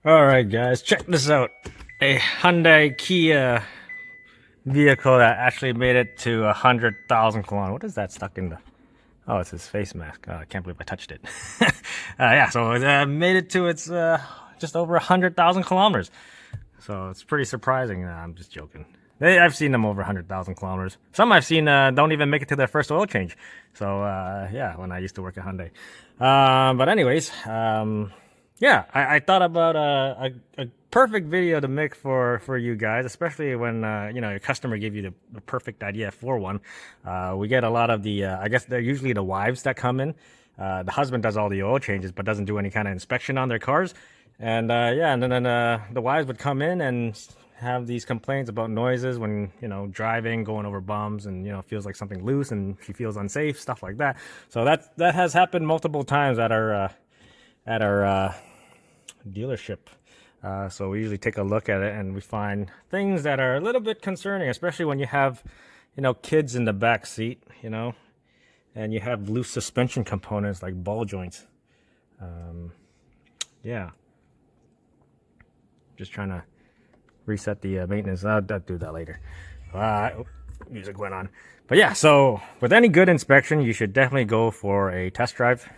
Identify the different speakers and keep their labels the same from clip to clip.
Speaker 1: All right, guys, check this out. A Hyundai Kia vehicle that actually made it to 100,000 kilometers. What is that stuck in the? Oh, it's his face mask. I can't believe I touched it. Yeah, so it made it to its just over 100,000 kilometers. So it's pretty surprising. I'm just joking. I've seen them over 100,000 kilometers. Some I've seen don't even make it to their first oil change. So yeah, when I used to work at Hyundai. But anyways, yeah, I thought about a perfect video to make for you guys, especially when you know, your customer gave you the perfect idea for one. We get a lot of the I guess they're usually the wives that come in. The husband does all the oil changes but doesn't do any kind of inspection on their cars. And yeah, and then the wives would come in and have these complaints about noises when, you know, driving, going over bumps, and, you know, feels like something loose and she feels unsafe, stuff like that. So that has happened multiple times at our dealership. So we usually take a look at it and we find things that are a little bit concerning, especially when you have, you know, kids in the back seat, you know, and you have loose suspension components like ball joints. Yeah, just trying to reset the maintenance. I'll do that later. Music went on. But yeah, so with any good inspection, you should definitely go for a test drive,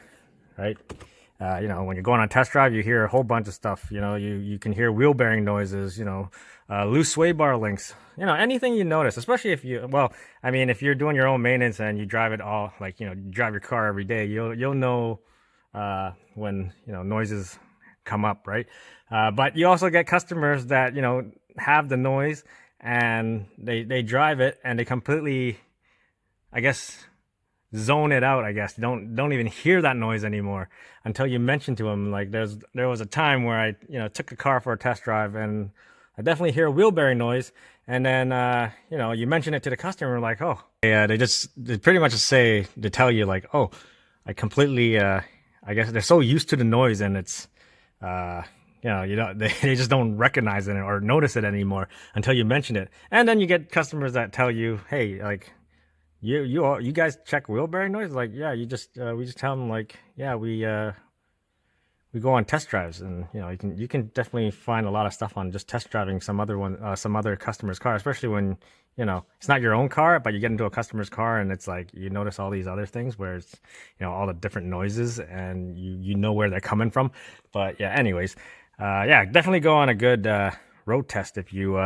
Speaker 1: right? You know, when you're going on test drive, you hear a whole bunch of stuff. You know, you can hear wheel bearing noises, you know, loose sway bar links, you know, anything you notice, especially if you, well, I mean, if you're doing your own maintenance and you drive it all, like, you know, you drive your car every day, you'll know when, you know, noises come up, right? But you also get customers that, you know, have the noise and they drive it and they completely, I guess, zone it out. I guess don't even hear that noise anymore until you mention to them. Like there was a time where I, you know, took a car for a test drive and I definitely hear a wheel bearing noise, and then you know, you mention it to the customer like, oh yeah, they pretty much say to tell you like, oh, I completely I guess they're so used to the noise and it's you know, they just don't recognize it or notice it anymore until you mention it. And then you get customers that tell you, hey, like, you guys check wheel bearing noise? Like, yeah, we just tell them like, yeah, we go on test drives, and you know, you can definitely find a lot of stuff on just test driving some other customer's car, especially when, you know, it's not your own car, but you get into a customer's car and it's like you notice all these other things where it's, you know, all the different noises and you know where they're coming from. But yeah, anyways, yeah, definitely go on a good road test if you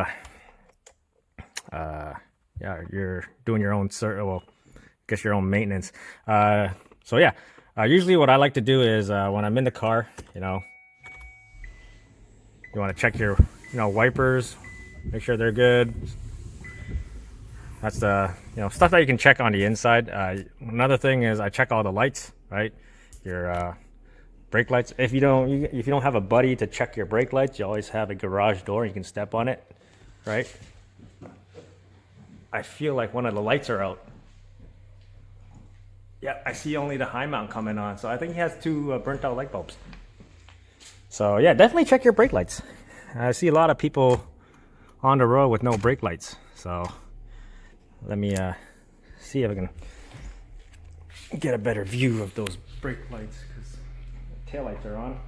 Speaker 1: yeah, you're doing your own well, I guess your own maintenance. So yeah, usually what I like to do is when I'm in the car, you know, you want to check your, you know, wipers, make sure they're good. That's the, you know, stuff that you can check on the inside. Another thing is I check all the lights, right? Your brake lights. If you don't have a buddy to check your brake lights, you always have a garage door. You can step on it, right? I feel like one of the lights are out. Yeah, I see only the high mount coming on, so I think he has two burnt out light bulbs. So yeah, definitely check your brake lights. I see a lot of people on the road with no brake lights. So let me see if I can get a better view of those brake lights because tail lights are on.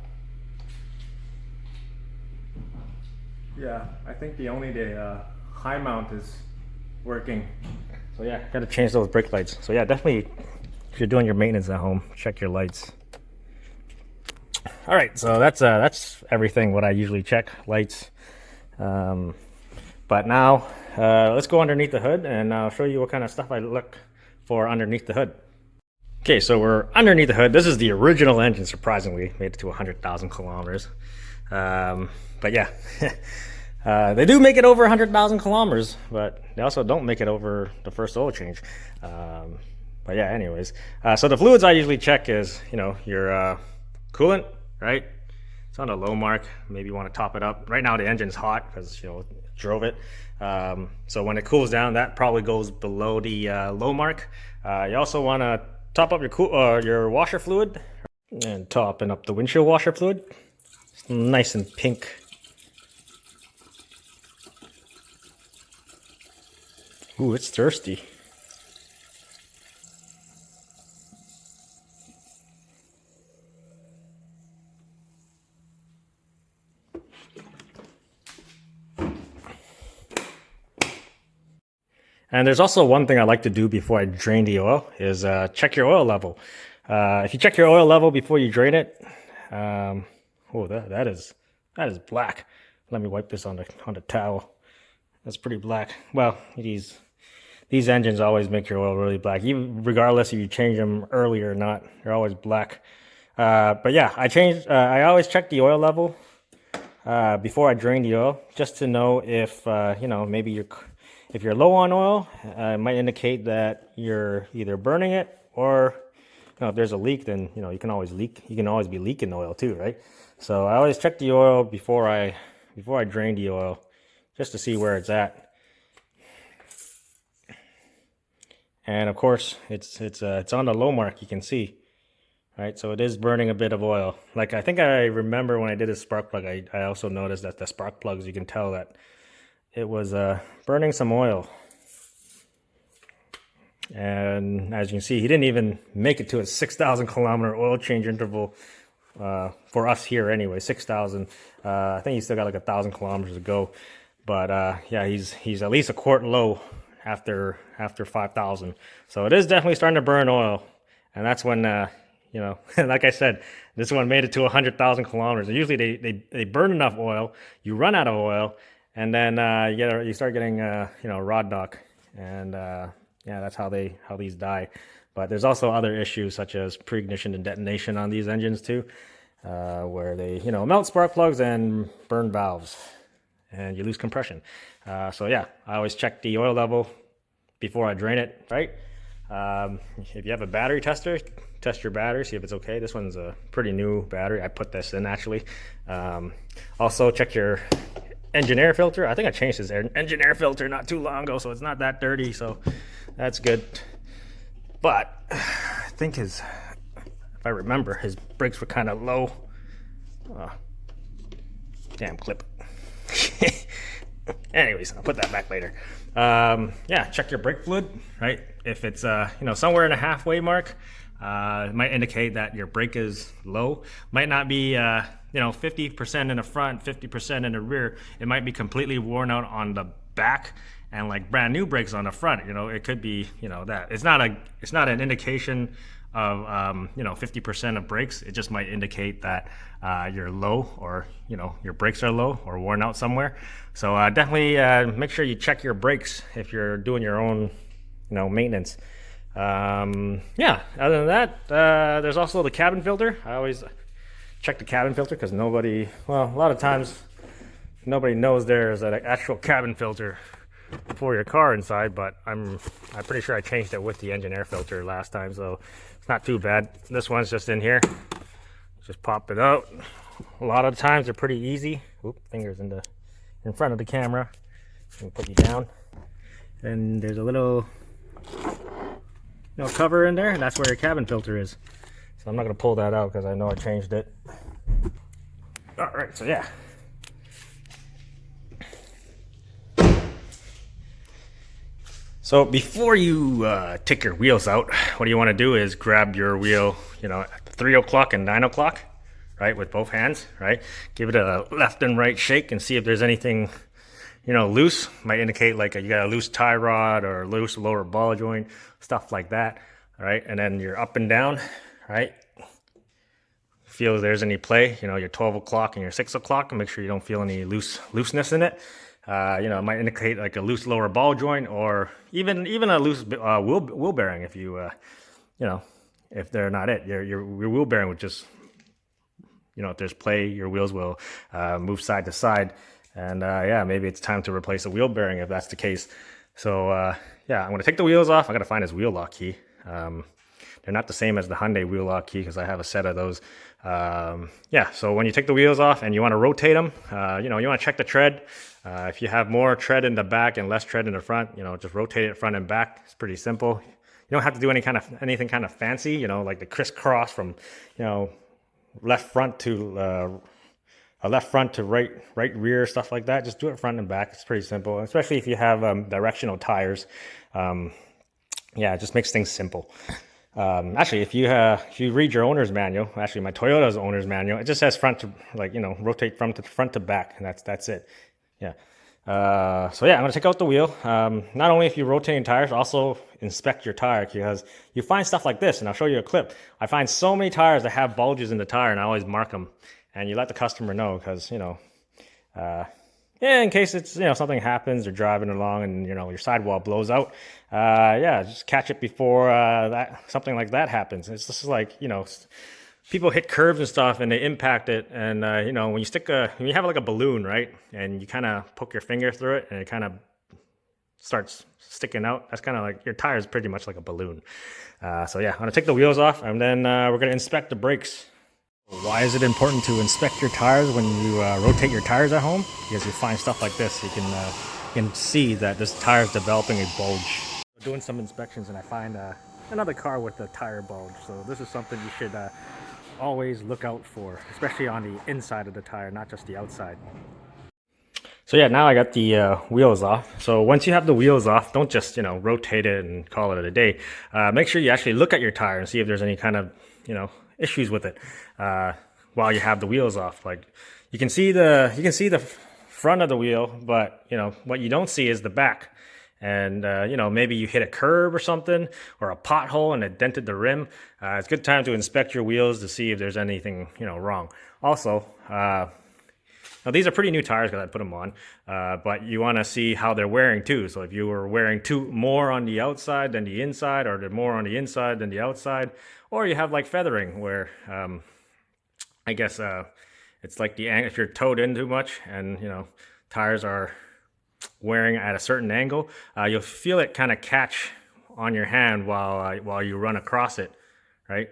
Speaker 1: Yeah, I think the high mount is working. So yeah, gotta change those brake lights. So yeah, definitely, if you're doing your maintenance at home, check your lights. All right, so that's everything what I usually check, lights. But now let's go underneath the hood and I'll show you what kind of stuff I look for underneath the hood. Okay, so we're underneath the hood. This is the original engine, surprisingly, made it to 100,000 kilometers. But yeah, they do make it over 100,000 kilometers, but they also don't make it over the first oil change. But yeah, anyways, so the fluids I usually check is, you know, your coolant, right? It's on a low mark. Maybe you want to top it up. Right now the engine's hot because, you know, drove it. So when it cools down, that probably goes below the low mark. You also want to top up your washer fluid and topping up the windshield washer fluid. It's nice and pink. Ooh, it's thirsty. And there's also one thing I like to do before I drain the oil is check your oil level. If you check your oil level before you drain it, oh, that is black. Let me wipe this on the towel. That's pretty black. Well, these engines always make your oil really black, even regardless if you change them early or not. They're always black. But yeah, I always check the oil level before I drain the oil, just to know if maybe if you're low on oil, it might indicate that you're either burning it, or if there's a leak, then you can always be leaking oil too, right? So I always check the oil before I drain the oil, just to see where it's at. And of course, it's on the low mark, you can see, right? So it is burning a bit of oil. Like, I think I remember when I did a spark plug, I also noticed that the spark plugs, you can tell that it was burning some oil. And as you can see, he didn't even make it to a 6,000 kilometer oil change interval for us here anyway. 6,000. I think he's still got like 1,000 kilometers to go. But yeah, he's at least a quart low after 5,000. So it is definitely starting to burn oil. And that's when like I said, this one made it to 100,000 kilometers. And usually they burn enough oil, you run out of oil, and then you start getting rod knock, and yeah, that's how these die. But there's also other issues such as pre-ignition and detonation on these engines too, where they melt spark plugs and burn valves, and you lose compression. So yeah, I always check the oil level before I drain it, right? If you have a battery tester, test your battery, see if it's okay. This one's a pretty new battery. I put this in actually. Also check your engine air filter. I think I changed his engine air filter not too long ago, so it's not that dirty, so that's good. But I think if I remember, his brakes were kind of low. Damn clip. Anyways, I'll put that back later. Yeah, check your brake fluid, right? If it's somewhere in a halfway mark, it might indicate that your brake is low. Might not be 50% in the front, 50% in the rear. It might be completely worn out on the back, and like brand new brakes on the front. It could be that. It's not an indication of 50% of brakes. It just might indicate that you're low, or your brakes are low or worn out somewhere. So definitely make sure you check your brakes if you're doing your own maintenance. Yeah, other than that, there's also the cabin filter. I always check the cabin filter because a lot of times nobody knows there's an actual cabin filter for your car inside, but I'm pretty sure I changed it with the engine air filter last time, so it's not too bad. This one's just in here. Just pop it out. A lot of times they're pretty easy. Oop, fingers in front of the camera. And put you down. And there's a little cover in there, and that's where your cabin filter is. So I'm not going to pull that out because I know I changed it. Alright, so yeah. So before you take your wheels out, what you want to do is grab your wheel, at 3 o'clock and 9 o'clock, right, with both hands, right? Give it a left and right shake and see if there's anything, loose. Might indicate like you got a loose tie rod or a loose lower ball joint, stuff like that, right? And then you're up and down, right? Feel if there's any play, your 12 o'clock and your 6 o'clock, and make sure you don't feel any looseness in it. It might indicate like a loose lower ball joint, or even a loose wheel bearing. If you, if they're not it, your wheel bearing would just, if there's play, your wheels will move side to side, and yeah, maybe it's time to replace a wheel bearing if that's the case. So yeah, I'm gonna take the wheels off. I gotta find his wheel lock key. They're not the same as the Hyundai wheel lock key because I have a set of those. Yeah, so when you take the wheels off and you want to rotate them, you want to check the tread. If you have more tread in the back and less tread in the front, just rotate it front and back. It's pretty simple. You don't have to do anything kind of fancy, like the crisscross from, left front to right rear, stuff like that. Just do it front and back. It's pretty simple, especially if you have directional tires. Yeah, it just makes things simple. Actually, if you read your owner's manual, actually my Toyota's owner's manual, it just says front to rotate from front to back, and that's it. Yeah. So yeah, I'm gonna take out the wheel. Not only if you're rotating tires, also inspect your tire, because you find stuff like this, and I'll show you a clip. I find so many tires that have bulges in the tire, and I always mark them. And you let the customer know, because yeah, in case it's something happens, they're driving along and your sidewall blows out. Yeah, just catch it before that something like that happens. It's just like people hit curves and stuff and they impact it, and when you have like a balloon, right, and you kind of poke your finger through it and it kind of starts sticking out, that's kind of like your tire is pretty much like a balloon. So yeah, I'm gonna take the wheels off, and then we're gonna inspect the brakes. Why is it important to inspect your tires when you rotate your tires at home? Because you find stuff like this, you can see that this tire is developing a bulge. Doing some inspections, and I find another car with a tire bulge. So this is something you should always look out for, especially on the inside of the tire, not just the outside. So yeah, now I got the wheels off. So once you have the wheels off, don't just rotate it and call it a day. Make sure you actually look at your tire and see if there's any kind of issues with it while you have the wheels off. Like you can see the front of the wheel, but what you don't see is the back. And maybe you hit a curb or something, or a pothole and it dented the rim. It's a good time to inspect your wheels to see if there's anything wrong. Also, now these are pretty new tires because I put them on, but you want to see how they're wearing too. So if you were wearing more on the outside than the inside, or they're more on the inside than the outside, or you have like feathering where I guess it's like if you're towed in too much and tires are wearing at a certain angle, you'll feel it kind of catch on your hand while you run across it, right?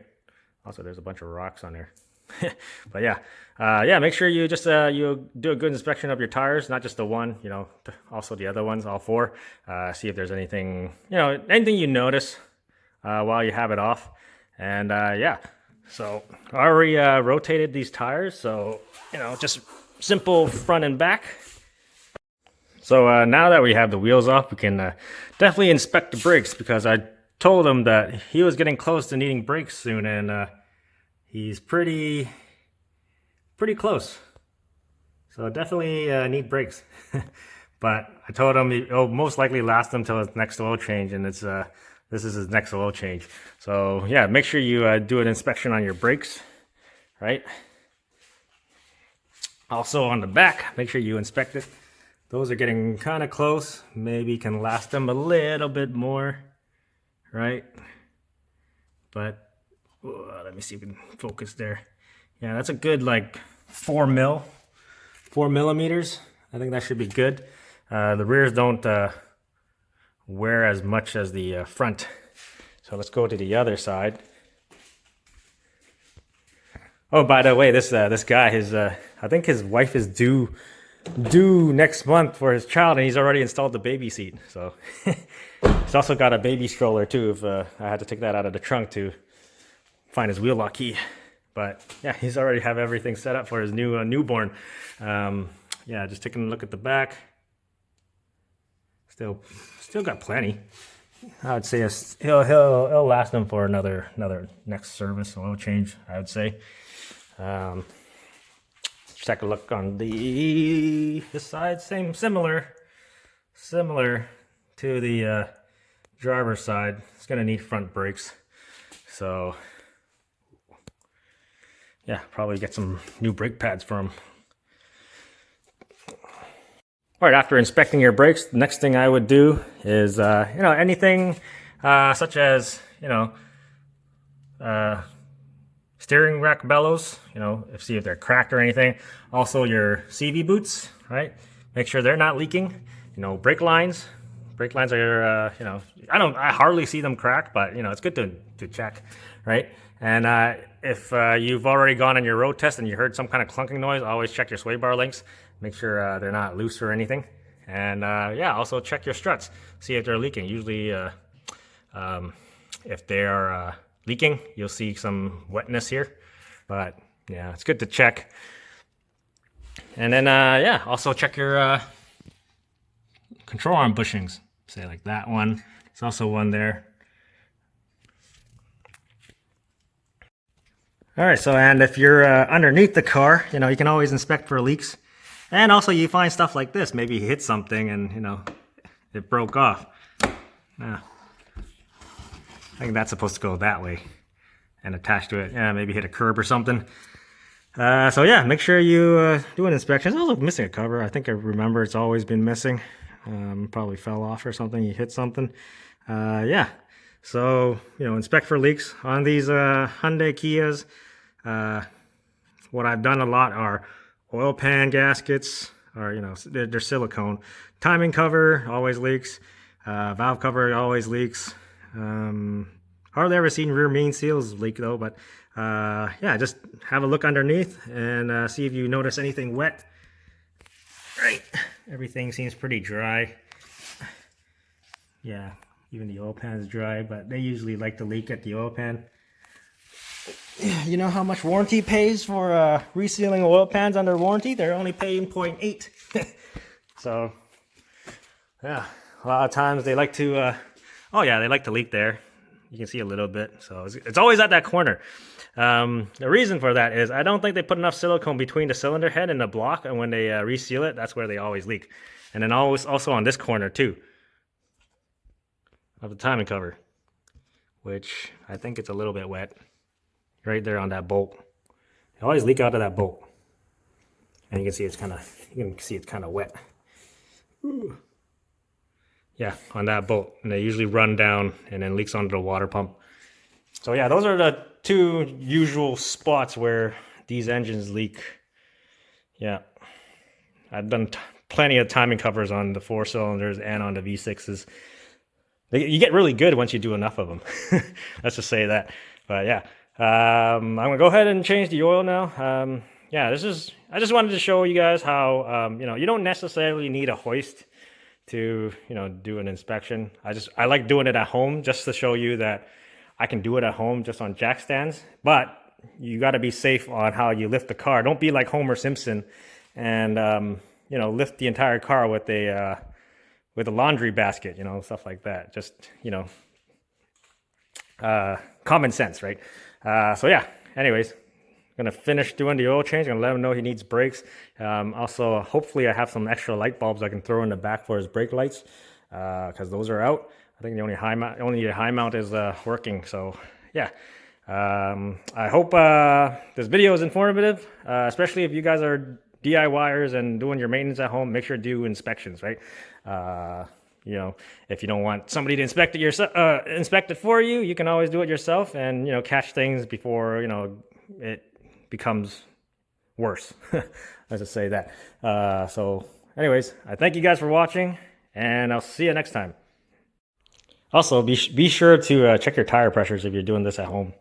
Speaker 1: Also, there's a bunch of rocks on there. But yeah, make sure you just you do a good inspection of your tires, not just the one, also the other ones, all four. See if there's anything you notice while you have it off. And yeah, so I already rotated these tires, so just simple front and back. So now that we have the wheels off, we can definitely inspect the brakes, because I told him that he was getting close to needing brakes soon, and he's pretty close. So definitely need brakes. But I told him it'll most likely last him till his next oil change, and this is his next oil change. So yeah, make sure you do an inspection on your brakes, right? Also on the back, make sure you inspect it. Those are getting kind of close. Maybe can last them a little bit more, right? But let me see if we can focus there. Yeah, that's a good like 4 millimeters. I think that should be good. The rears don't wear as much as the front. So let's go to the other side. Oh, by the way, this guy, I think his wife is due next month for his child, and he's already installed the baby seat. So he's also got a baby stroller too, if I had to take that out of the trunk to find his wheel lock key. But yeah, he's already have everything set up for his new newborn. Yeah, just taking a look at the back. Still got plenty. I would say he'll last him for another next service, oil change, I would say. Just take a look on this side. Similar to the driver's side. It's gonna need front brakes, so yeah, probably get some new brake pads for him. All right, after inspecting your brakes, the next thing I would do is anything such as steering rack bellows, see if they're cracked or anything. Also your CV boots, right? Make sure they're not leaking. Brake lines. Brake lines are, I hardly see them crack, but it's good to check, right? And if you've already gone on your road test and you heard some kind of clunking noise, always check your sway bar links. Make sure they're not loose or anything. And yeah, also check your struts. See if they're leaking. Usually, if they are leaking, you'll see some wetness here. But yeah, it's good to check. And then yeah, also check your control arm bushings. Say like that one. There's also one there. All right, so and if you're underneath the car, you can always inspect for leaks. And also you find stuff like this. Maybe you hit something and, you know, it broke off. I think that's supposed to go that way and attach to it. Yeah, maybe hit a curb or something. So yeah, make sure you do an inspection. It's also missing a cover. I think I remember it's always been missing. Probably fell off or something. You hit something. Yeah. So, you know, inspect for leaks on these Hyundai Kias. What I've done a lot are oil pan gaskets, or, you know, they're silicone. Timing cover always leaks. Valve cover always leaks. Hardly ever seen rear main seals leak though, but yeah, just have a look underneath and see if you notice anything wet. Right, everything seems pretty dry. Yeah, even the oil pan is dry, but they usually like to leak at the oil pan. You know how much warranty pays for resealing oil pans under warranty? They're only paying 0.8. So yeah, a lot of times they like to oh yeah, they like to leak there. You can see a little bit, so it's always at that corner. The reason for that is I don't think they put enough silicone between the cylinder head and the block, and when they reseal it, that's where they always leak. And then also on this corner too of the timing cover, which I think it's a little bit wet right there on that bolt. They always leak out of that bolt, and you can see it's kind of wet. Ooh. Yeah, on that bolt, and they usually run down and then leaks onto the water pump. So yeah, those are the two usual spots where these engines leak. Yeah, I've done plenty of timing covers on the 4-cylinders and on the V6s. You get really good once you do enough of them. Let's just say that. But yeah, I'm gonna go ahead and change the oil now. Yeah, I just wanted to show you guys how you know, you don't necessarily need a hoist to, you know, do an inspection. I like doing it at home just to show you that I can do it at home just on jack stands. But you got to be safe on how you lift the car. Don't be like Homer Simpson and you know, lift the entire car with a laundry basket, you know, stuff like that. Just, you know, common sense, right? So yeah, anyways, gonna finish doing the oil change. Gonna let him know he needs brakes. Also, hopefully I have some extra light bulbs I can throw in the back for his brake lights, because those are out. I think the only high mount is working. So yeah, I hope this video is informative, especially if you guys are DIYers and doing your maintenance at home. Make sure to do inspections, right? You know, if you don't want somebody to inspect it for you, you can always do it yourself and, you know, catch things before, you know, it becomes worse. Let's just say that. So anyways, I thank you guys for watching, and I'll see you next time. Also, be sure to check your tire pressures if you're doing this at home.